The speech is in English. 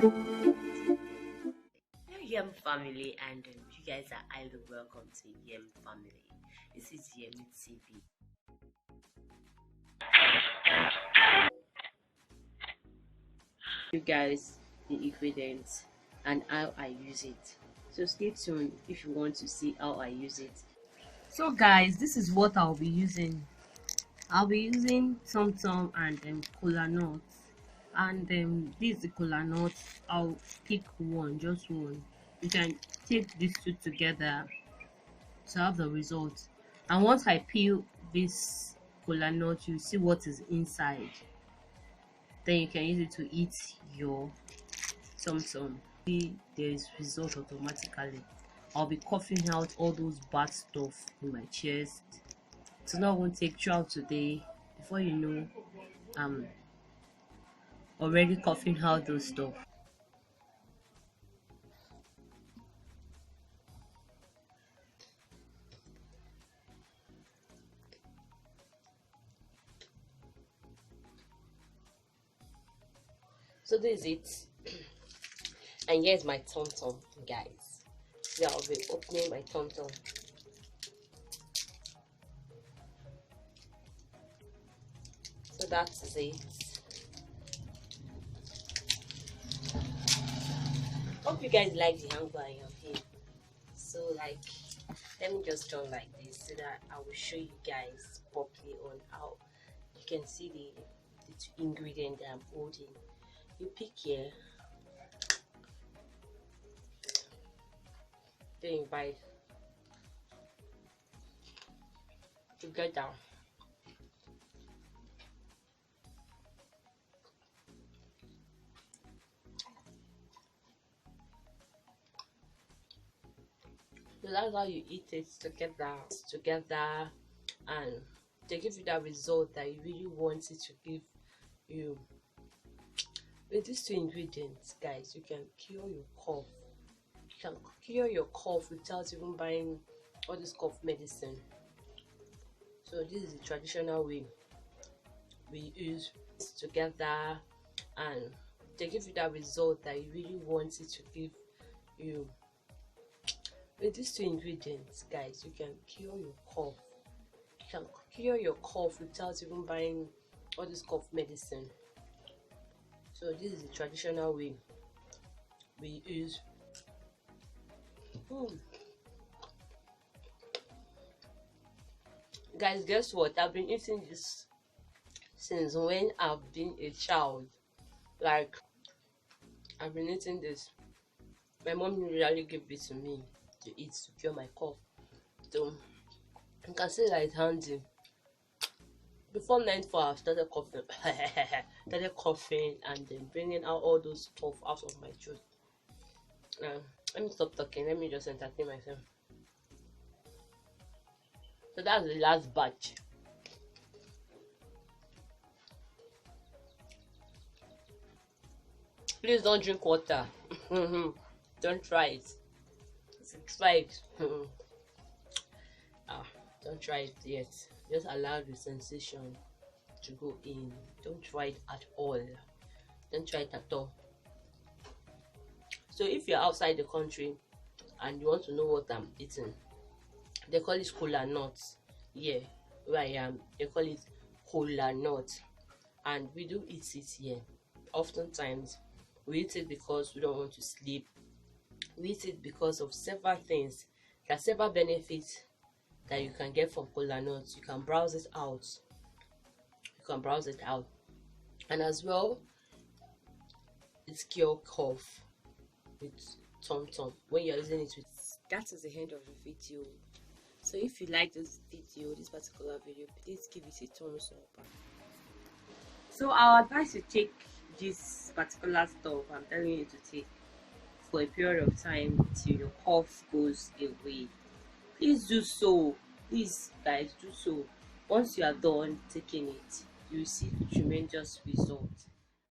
Hello, Yem family, and you guys are highly welcome to Yem family. This is Yemiee TV. You guys the ingredients and how I use it. So stay tuned if you want to see how I use it. So guys, this is what I'll be using. I'll be using tom and cola nuts. And this is the cola nuts. I'll pick one, just one. You can take these two together to have the result. And once I peel this cola nut, you see what is inside. Then you can use it to eat your tom. See, there is result automatically. I'll be coughing out all those bad stuff in my chest. So now I won't take throughout today. Before you know, I'm already coughing out those stuff. So this is it. And here's my tom, guys. So I'll be opening my tom. So that's it. Hope you guys like the angle I am here. So like, let me just turn like this so that I will show you guys properly on how you can see the two ingredients that I'm holding. You pick here, then you bite together. So that's how you eat it together, and they give you that result that you really want it to give you. With these two ingredients, guys, you can cure your cough. You can cure your cough without even buying all this cough medicine. So this is the traditional way we use together, and they give you that result that you really want it to give you. With these two ingredients, guys, you can cure your cough. You can cure your cough without even buying all this cough medicine. So this is the traditional way we use. Guys, guess what? I've been eating this since when I've been a child. Like, I've been eating this. My mom usually gave it to me to eat to cure my cough. So you can see that it's handy. Before nightfall, I started coughing, and then bringing out all those stuff out of my throat. Let me stop talking. Let me just entertain myself. So that's the last batch. Please don't drink water. Don't try it. Try it. Don't try it yet. Just allow the sensation to go in. Don't try it at all. Don't try it at all. So if you're outside the country and you want to know what I'm eating, they call it cola nuts. Yeah, where I am, they call it cola nuts, and we do eat it here. Oftentimes we eat it because we don't want to sleep. We eat it because of several things. There are several benefits that you can get from cola nuts. You can browse it out. And as well, it's cure cough with tom when you're using it with. That is the end of the video. So if you like this particular video, please give it a thumbs up. So I'll advise you take this particular stuff I'm telling you to take for a period of time till your cough goes away. Please do so. Please guys, do so. Once you are done taking it, you see the tremendous result.